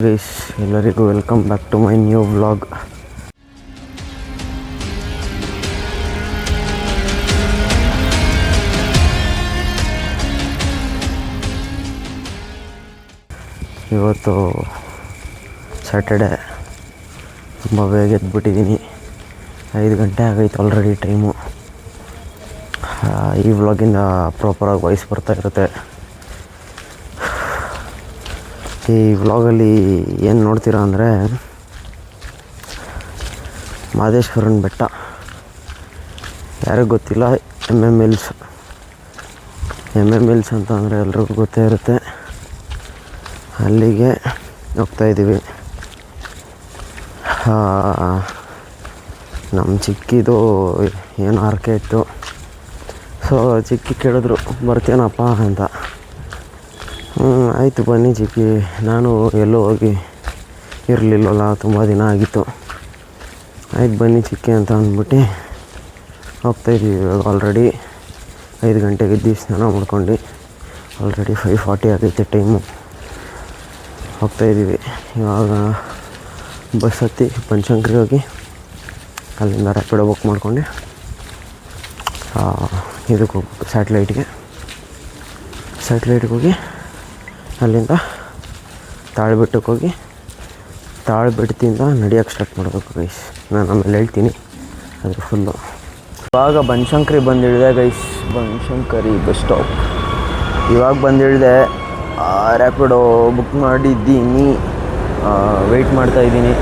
Guys ಎಲ್ಲರಿಗೂ welcome back to my new vlog. ಇವತ್ತು Saturday, ತುಂಬ ಬೇಗ ಎದ್ಬಿಟ್ಟಿದ್ದೀನಿ. 5 ಗಂಟೆ ಆಗೈತೆ ಆಲ್ರೆಡಿ ಟೈಮು. ಈ ವ್ಲಾಗಿಂದ ಪ್ರಾಪರಾಗಿ ವಾಯ್ಸ್ ಬರ್ತಾ ಇರುತ್ತೆ. ಈ ವ್ಲಾಗಲ್ಲಿ ಏನು ನೋಡ್ತೀರಾ ಅಂದರೆ, ಮಹದೇಶ್ವರನ ಬೆಟ್ಟ. ಯಾರಿಗೂ ಗೊತ್ತಿಲ್ಲ, MM ಹಿಲ್ಸ್ ಅಂತ ಅಂದರೆ ಎಲ್ರಿಗೂ ಗೊತ್ತೇ ಇರುತ್ತೆ. ಅಲ್ಲಿಗೆ ಹೋಗ್ತಾಯಿದ್ದೀವಿ. ನಮ್ಮ ಚಿಕ್ಕಿದು ಏನು ಹರಕೆ ಇತ್ತು. ಸೊ ಚಿಕ್ಕಿ ಕೇಳಿದ್ರು ಬರ್ತೀನಪ್ಪ ಅಂತ. ಆಯಿತು ಬನ್ನಿ ಚಿಕ್ಕಿ, ನಾನು ಎಲ್ಲೋ ಹೋಗಿ ಇರಲಿಲ್ಲವಲ್ಲ, ತುಂಬ ದಿನ ಆಗಿತ್ತು. ಆಯ್ತು ಬನ್ನಿ ಚಿಕ್ಕಿ ಅಂತ ಅಂದ್ಬಿಟ್ಟು ಹೋಗ್ತಾಯಿದ್ದೀವಿ. ಇವಾಗ ಆಲ್ರೆಡಿ 5 ಗಂಟೆಗೆ ಎದ್ದು ಸ್ನಾನ ಮಾಡ್ಕೊಂಡು ಆಲ್ರೆಡಿ 5:40 ಆಗೈತೆ ಟೈಮು. ಹೋಗ್ತಾಯಿದ್ದೀವಿ. ಇವಾಗ ಬಸ್ ಹತ್ತಿ ಬನಶಂಕರಿಗೆ ಹೋಗಿ ಅಲ್ಲಿಂದ ರ್ಯಾಪಿಡೋ ಬುಕ್ ಮಾಡ್ಕೊಂಡು ಇದಕ್ಕೆ ಹೋಗ್ಬೇಕು, ಸ್ಯಾಟಲೈಟ್ಗೆ ಹೋಗಿ ಅಲ್ಲಿಂದ ತಾಳ್ಬೆಟ್ಟಕ್ಕೆ ಹೋಗಿ ತಾಳ್ಬೆಟ್ಟದಿಂದ ನಡೆಯೋಕ್ಕೆ ಸ್ಟಾರ್ಟ್ ಮಾಡಬೇಕು ಗೈಸ್. ನಾನು ಆಮೇಲೆ ಹೇಳ್ತೀನಿ ಅದ್ರ ಫುಲ್ಲು. ಇವಾಗ ಬನಶಂಕರಿ ಬಂದಿಳಿದೆ ಗೈಸ್. ಬನಶಂಕರಿ ಬಸ್ ಸ್ಟಾಪ್ ಇವಾಗ ಬಂದಿಳಿದೆ. ರ್ಯಾಪಿಡೋ ಬುಕ್ ಮಾಡಿದ್ದೀನಿ, ವೆಯ್ಟ್ ಮಾಡ್ತಾಯಿದ್ದೀನಿ.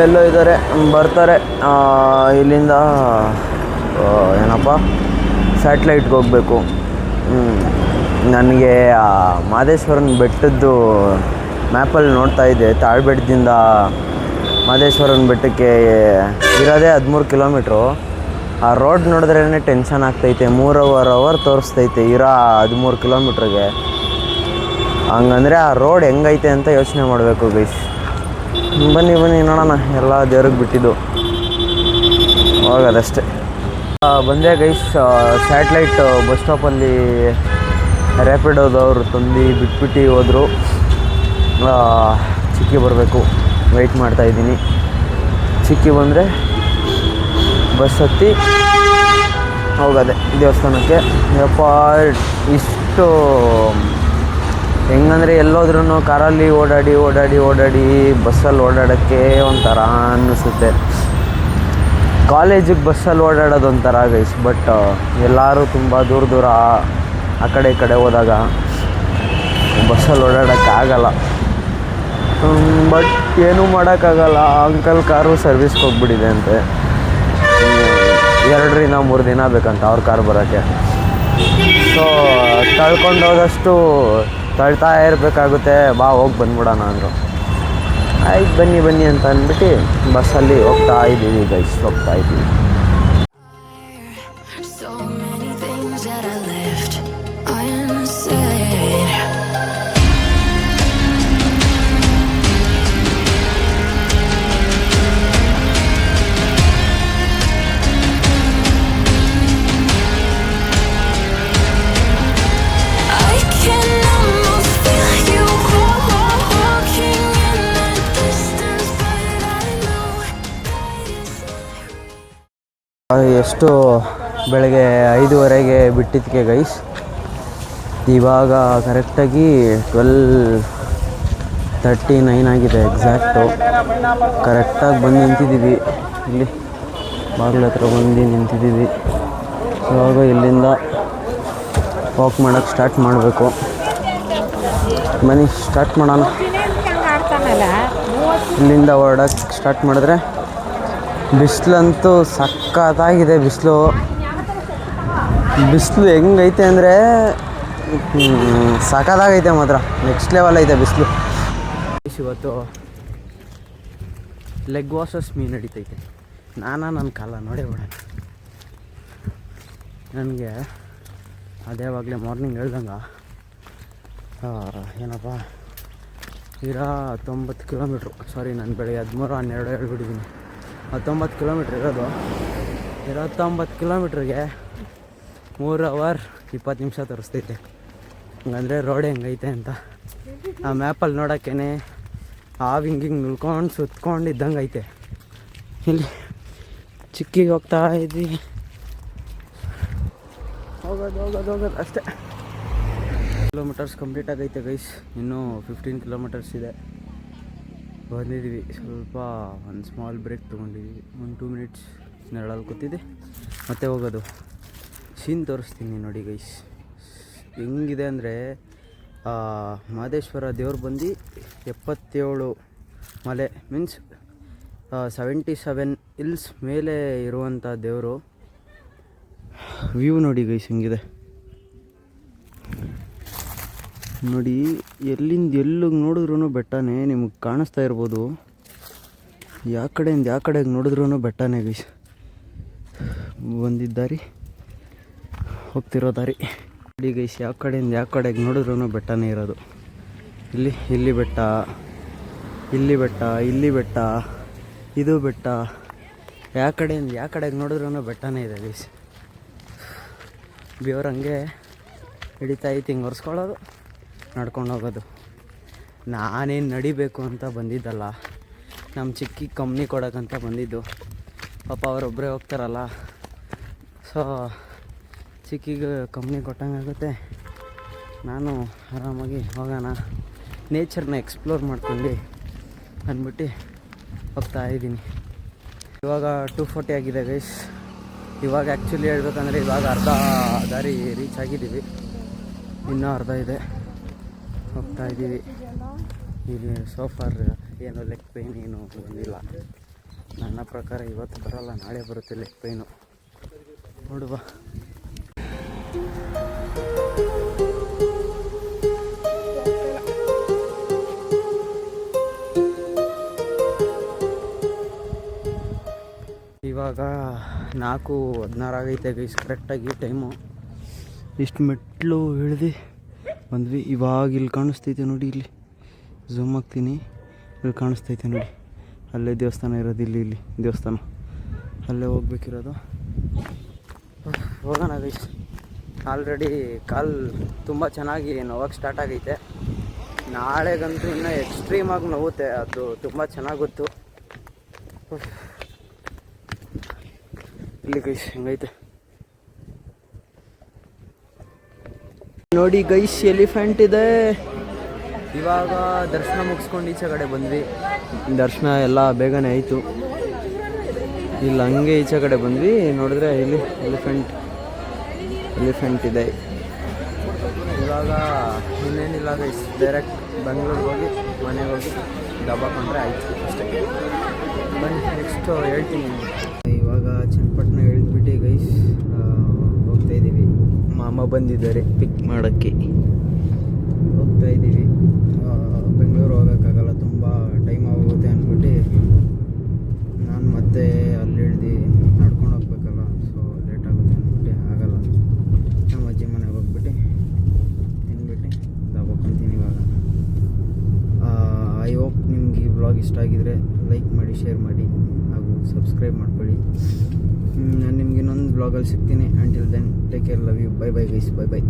ಎಲ್ಲೋ ಇದ್ದಾರೆ, ಬರ್ತಾರೆ. ಇಲ್ಲಿಂದ ಏನಪ್ಪ ಸ್ಯಾಟ್ಲೈಟ್ಗೆ ಹೋಗಬೇಕು. ನನಗೆ ಮಹದೇಶ್ವರನ ಬೆಟ್ಟದ್ದು ಮ್ಯಾಪಲ್ಲಿ ನೋಡ್ತಾ ಇದ್ದೆ, ತಾಳ್ಬೆಟ್ಟದಿಂದ ಮಹದೇಶ್ವರನ ಬೆಟ್ಟಕ್ಕೆ ಇರೋದೇ 13 ಕಿಲೋಮೀಟ್ರು. ಆ ರೋಡ್ ನೋಡಿದ್ರೇ ಟೆನ್ಷನ್ ಆಗ್ತೈತೆ. 3.5 ಅವರ್ ತೋರಿಸ್ತೈತೆ ಇರೋ 13 ಕಿಲೋಮೀಟ್ರಿಗೆ. ಹಂಗಂದರೆ ಆ ರೋಡ್ ಹೆಂಗೈತೆ ಅಂತ ಯೋಚನೆ ಮಾಡಬೇಕು ಗೈಸ್. ಬನ್ನಿ ನೋಡೋಣ, ಎಲ್ಲ ದೇವ್ರಿಗೆ ಬಿಟ್ಟಿದ್ದು ಹೋಗೋದಷ್ಟೇ. ಬಂದೆ ಗೈಸ್. ಸ್ಯಾಟ್ಲೈಟ್ ಬಸ್ ಸ್ಟಾಪಲ್ಲಿ ರ್ಯಾಪಿಡೋದವ್ರು ತಂದು ಬಿಟ್ಬಿಟ್ಟು ಹೋದರು. ಚಿಕ್ಕಿ ಬರಬೇಕು, ವೆಯ್ಟ್ ಮಾಡ್ತಾಯಿದ್ದೀನಿ. ಚಿಕ್ಕಿ ಬಂದರೆ ಬಸ್ ಹತ್ತಿ ಹೋಗೋದೆ ದೇವಸ್ಥಾನಕ್ಕೆ. ಯಪ್ಪ ಇಷ್ಟು ಹೆಂಗಂದರೆ ಎಲ್ಲೋದ್ರೂ ಕಾರಲ್ಲಿ ಓಡಾಡಿ ಬಸ್ಸಲ್ಲಿ ಓಡಾಡೋಕ್ಕೆ ಒಂಥರ ಅನ್ನಿಸುತ್ತೆ. ಕಾಲೇಜಿಗೆ ಬಸ್ಸಲ್ಲಿ ಓಡಾಡೋದು ಒಂಥರ ಗೈಸ್. ಬಟ್ ಎಲ್ಲರೂ ತುಂಬ ದೂರ ಆ ಕಡೆ ಈ ಕಡೆ ಹೋದಾಗ ಬಸ್ಸಲ್ಲಿ ಓಡಾಡೋಕ್ಕಾಗಲ್ಲ. ಬಟ್ ಏನೂ ಮಾಡೋಕ್ಕಾಗಲ್ಲ. ಅಂಕಲ್ ಕಾರು ಸರ್ವಿಸ್ಗೆ ಹೋಗ್ಬಿಟ್ಟಿದೆ ಅಂತೆ. 2-3 ದಿನ ಬೇಕಂತ ಅವ್ರ ಕಾರ್ ಬರೋಕ್ಕೆ. ಸೊ ತಳ್ಕೊಂಡು ಹೋದಷ್ಟು ತಳ್ತಾ ಇರಬೇಕಾಗುತ್ತೆ. ಬಾ ಹೋಗಿ ಬಂದ್ಬಿಡೋಣ ಅಂದರು. ಆಯ್ತು ಬನ್ನಿ ಅಂತ ಅಂದ್ಬಿಟ್ಟು ಬಸ್ಸಲ್ಲಿ ಹೋಗ್ತಾ ಇದ್ದೀವಿ ಗೈಸ್, ಹೋಗ್ತಾ ಇದ್ದೀವಿ. ಎಷ್ಟು ಬೆಳಗ್ಗೆ 5:30ಗೆ ಬಿಟ್ಟಿದ್ದಕ್ಕೆ ಗೈಸ್. ಇವಾಗ ಕರೆಕ್ಟಾಗಿ 12:39 ಆಗಿದೆ ಎಕ್ಸಾಕ್ಟು. ಕರೆಕ್ಟಾಗಿ ಬಂದು ನಿಂತಿದ್ದೀವಿ. ಇಲ್ಲಿ ಬಾಗಿಲ ಹತ್ರ ಬಂದು ನಿಂತಿದ್ದೀವಿ. ಇವಾಗ ಇಲ್ಲಿಂದ ವಾಕ್ ಮಾಡೋಕ್ಕೆ ಸ್ಟಾರ್ಟ್ ಮಾಡಬೇಕು. ಬನ್ನಿ ಸ್ಟಾರ್ಟ್ ಮಾಡೋಣ. ಇಲ್ಲಿಂದ ಹೊರಡೋಕ್ಕೆ ಸ್ಟಾರ್ಟ್ ಮಾಡಿದ್ರೆ ಬಿಸಿಲಂತೂ ಸಖತ್ತಾಗಿದೆ. ಬಿಸಿಲು ಹೆಂಗೈತೆ ಅಂದರೆ ಸಖತ್ತಾಗೈತೆ ಮಾತ್ರ. ನೆಕ್ಸ್ಟ್ ಲೆವೆಲ್ ಐತೆ ಬಿಸಿಲು. ಇವತ್ತು ಲೆಗ್ ವಾಷಸ್ ಮೀನು ನಡೀತೈತೆ. ನನ್ನ ಕಾಲ ನೋಡೇ ಬಿಡೋಣ. ನನಗೆ ಅದೇವಾಗಲೇ ಮಾರ್ನಿಂಗ್ ಹೇಳ್ದಂಗೆ ಏನಪ್ಪ 19 ಕಿಲೋಮೀಟ್ರು, ಸಾರಿ ನಾನು ಬೆಳಗ್ಗೆ 13-12 ಹೇಳ್ಬಿಟ್ಟಿದ್ದೀನಿ. 19 ಕಿಲೋಮೀಟ್ರ್ ಇರೋದು. 19 ಕಿಲೋಮೀಟ್ರಿಗೆ 3 ಅವರ್ 20 ನಿಮಿಷ ತೋರಿಸ್ತೈತೆ. ಹಂಗಂದರೆ ರೋಡ್ ಹೆಂಗೈತೆ ಅಂತ ಆ ಮ್ಯಾಪಲ್ಲಿ ನೋಡೋಕ್ಕೇ ಹಾವು ಹಿಂಗೆ ನುಲ್ಕೊಂಡು ಸುತ್ಕೊಂಡು ಇದ್ದಂಗೆ ಐತೆ. ಇಲ್ಲಿ ಚಿಕ್ಕಿಗೆ ಹೋಗ್ತಾ ಇದ್ವಿ, ಹೋಗೋದು ಅಷ್ಟೇ. ಕಿಲೋಮೀಟರ್ಸ್ ಕಂಪ್ಲೀಟ್ ಆಗೈತೆ ಗೈಸ್, ಇನ್ನೂ 15 ಕಿಲೋಮೀಟರ್ಸ್ ಇದೆ. ಬಂದಿದ್ದೀವಿ, ಸ್ವಲ್ಪ ಒಂದು ಸ್ಮಾಲ್ ಬ್ರೇಕ್ ತೊಗೊಂಡಿದ್ದೀವಿ, ಒಂದು 2 ಮಿನಿಟ್ಸ್ ನೆರಳಲ್ಲಿ ಕೂತಿದ್ದೆ, ಮತ್ತೆ ಹೋಗೋದು. ಸೀನ್ ತೋರಿಸ್ತೀನಿ ನೋಡಿ ಗೈಸ್, ಹೆಂಗಿದೆ ಅಂದರೆ ಮಹದೇಶ್ವರ ದೇವ್ರು ಬಂದು 77 ಮಲೆ ಮೀನ್ಸ್ 77 ಹಿಲ್ಸ್ ಮೇಲೆ ಇರುವಂಥ ದೇವರು. ವ್ಯೂ ನೋಡಿ ಗೈಸ್ ಹೆಂಗಿದೆ ನೋಡಿ, ಎಲ್ಲಿಂದ ಎಲ್ಲಿಗೆ ನೋಡಿದ್ರೂ ಬೆಟ್ಟನೇ, ನಿಮಗೆ ಕಾಣಿಸ್ತಾ ಇರ್ಬೋದು. ಯಾವ ಕಡೆಯಿಂದ ಯಾವ ಕಡೆಗೆ ನೋಡಿದ್ರೂ ಬೆಟ್ಟನೇ ಗೈಸ್. ಬಂದಿದ್ದ ದಾರಿ, ಹೋಗ್ತಿರೋ ದಾರಿ ನೋಡಿ ಗೈಸ್, ಯಾವ ಕಡೆಯಿಂದ ಯಾವ ಕಡೆಗೆ ನೋಡಿದ್ರೂ ಬೆಟ್ಟನೇ ಇರೋದು. ಇಲ್ಲಿ ಬೆಟ್ಟ, ಇಲ್ಲಿ ಬೆಟ್ಟ, ಇಲ್ಲಿ ಬೆಟ್ಟ, ಇದು ಬೆಟ್ಟ, ಯಾವ ಕಡೆಯಿಂದ ಯಾವ ಕಡೆಗೆ ನೋಡಿದ್ರೂ ಬೆಟ್ಟನೇ ಇದೆ ಗೈಸ್. ಬೇವ್ರು ಹಂಗೆ ಹಿಡಿತಾ ಐತಿ, ಹಿಂಗೆ ಒರೆಸ್ಕೊಳ್ಳೋದು, ನಡ್ಕೊಂಡು ಹೋಗೋದು. ನಾನೇನು ನಡಿಬೇಕು ಅಂತ ಬಂದಿದ್ದಲ್ಲ, ನಮ್ಮ ಚಿಕ್ಕಿ ಕಂಪ್ನಿ ಕೊಡೋಕ್ಕಂತ ಬಂದಿದ್ದು. ಪಾಪ ಅವರೊಬ್ಬರೇ ಹೋಗ್ತಾರಲ್ಲ, ಸೊ ಚಿಕ್ಕಿಗೆ ಕಂಪ್ನಿ ಕೊಟ್ಟಂಗಾಗುತ್ತೆ. ನಾನು ಆರಾಮಾಗಿ ಹೋಗೋಣ, ನೇಚರ್ನ ಎಕ್ಸ್ಪ್ಲೋರ್ ಮಾಡ್ಕೊಂಡು ಅಂದ್ಬಿಟ್ಟು ಹೋಗ್ತಾ ಇದ್ದೀನಿ. ಇವಾಗ 2:40 ಆಗಿದೆ ಗೈಸ್. ಇವಾಗ ಆ್ಯಕ್ಚುಲಿ ಹೇಳ್ಬೇಕಂದ್ರೆ ಇವಾಗ ಅರ್ಧ ದಾರಿ ರೀಚ್ ಆಗಿದ್ದೀವಿ, ಇನ್ನೂ ಅರ್ಧ ಇದೆ, ಹೋಗ್ತಾ ಇದ್ದೀವಿ. ಇಲ್ಲಿ ಸೋಫಾರ್ ಏನು ಲೆಗ್ ಪೈನ್ ಏನು ಬಂದಿಲ್ಲ ನನ್ನ ಪ್ರಕಾರ. ಇವತ್ತು ಬರೋಲ್ಲ, ನಾಳೆ ಬರುತ್ತೆ ಲೆಗ್ ಪೈನು, ನೋಡುವ. ಇವಾಗ 4:16 ಆಗೈತೆ ಗೈಸ್, ಕರೆಕ್ಟಾಗಿ ಟೈಮು. ಇಷ್ಟು ಮೆಟ್ಲು ಇಳಿದು ಬಂದ್ವಿ. ಇವಾಗ ಇಲ್ಲಿ ಕಾಣಿಸ್ತೈತೆ ನೋಡಿ, ಇಲ್ಲಿ ಝೂಮ್ ಆಗ್ತೀನಿ, ಇಲ್ಲಿ ಕಾಣಿಸ್ತೈತೆ ನೋಡಿ, ಅಲ್ಲೇ ದೇವಸ್ಥಾನ ಇರೋದು. ಇಲ್ಲಿ ದೇವಸ್ಥಾನ, ಅಲ್ಲೇ ಹೋಗ್ಬೇಕಿರೋದು. ಹೋಗೋಣ ಗೈಸ್. ಆಲ್ರೆಡಿ ಕಾಲು ತುಂಬ ಚೆನ್ನಾಗಿ ನೋವಕ್ಕೆ ಸ್ಟಾರ್ಟ್ ಆಗೈತೆ. ನಾಳೆಗಂತೂ ಇನ್ನೂ ಎಕ್ಸ್ಟ್ರೀಮಾಗಿ ನೋವುತ್ತೆ, ಅದು ತುಂಬ ಚೆನ್ನಾಗಿ ಗೊತ್ತು. ಇಲ್ಲಿ ಗೈಸ್ ಹೆಂಗೈತೆ ನೋಡಿ ಗೈಸ್, ಎಲಿಫೆಂಟ್ ಇದೆ. ಇವಾಗ ದರ್ಶನ ಮುಗಿಸ್ಕೊಂಡು ಈಚೆ ಕಡೆ ಬಂದ್ವಿ. ದರ್ಶನ ಎಲ್ಲ ಬೇಗನೆ ಆಯಿತು. ಇಲ್ಲಿ ಹಂಗೆ ಈಚೆ ಕಡೆ ಬಂದ್ವಿ, ನೋಡಿದ್ರೆ ಇಲ್ಲಿ ಎಲಿಫೆಂಟ್ ಇದೆ. ಇವಾಗ ಇನ್ನೇನಿಲ್ಲ ಗೈಸ್, ಡೈರೆಕ್ಟ್ ಬೆಂಗಳೂರಿಗೆ ಹೋಗಿ ಮನೆಗೆ ಹೋಗಿ ದಬ್ಬಾಕೊಂಡ್ರೆ ಆಯಿತು ಅಷ್ಟೇ. ಬನ್ನಿ ನೆಕ್ಸ್ಟು ಹೇಳ್ತೀನಿ. ಇವಾಗ ಚನ್ನಪಟ್ಟಣ ಇಳಿದ್ಬಿಟ್ಟು ಗೈಸ್ ಹೋಗ್ತಾಯಿದ್ದೀವಿ. ಮಾಮ ಬಂದಿದ್ದಾರೆ ಪಿಕ್ ಮಾಡೋಕ್ಕೆ, ಹೋಗ್ತಾ ಇದ್ದೀವಿ. ಬೆಂಗಳೂರು ಹೋಗೋಕ್ಕಾಗಲ್ಲ, ತುಂಬ ಟೈಮ್ ಆಗೋಗುತ್ತೆ ಅಂದ್ಬಿಟ್ಟು ನಾನು ಮತ್ತೆ ಅಲ್ಲಿ ಇಳ್ದು ನಡ್ಕೊಂಡು ಹೋಗ್ಬೇಕಲ್ಲ, ಸೊ ಲೇಟ್ ಆಗುತ್ತೆ ಅಂದ್ಬಿಟ್ಟು ಆಗಲ್ಲ. ನಮ್ಮ ಅಜ್ಜಿ ಮನೆಗೆ ಹೋಗ್ಬಿಟ್ಟು ತಿಂದ್ಬಿಟ್ಟು ಹೋಗ್ಕೊಂತೀನಿ ಇವಾಗ. ಐ ಹೋಪ್ ನಿಮ್ಗೆ ಈ ವ್ಲಾಗ್ ಇಷ್ಟ ಆಗಿದರೆ ಲೈಕ್ ಮಾಡಿ, ಶೇರ್ ಮಾಡಿ ಹಾಗೂ ಸಬ್ಸ್ಕ್ರೈಬ್ ಮಾಡ್ಕೊಳ್ಳಿ. ನಾನು ನಿಮ್ಗೆ ಇನ್ನೊಂದು ವ್ಲಾಗಲ್ಲಿ ಸಿಗ್ತೀನಿ. Until then take care, love you, bye bye guys, bye by.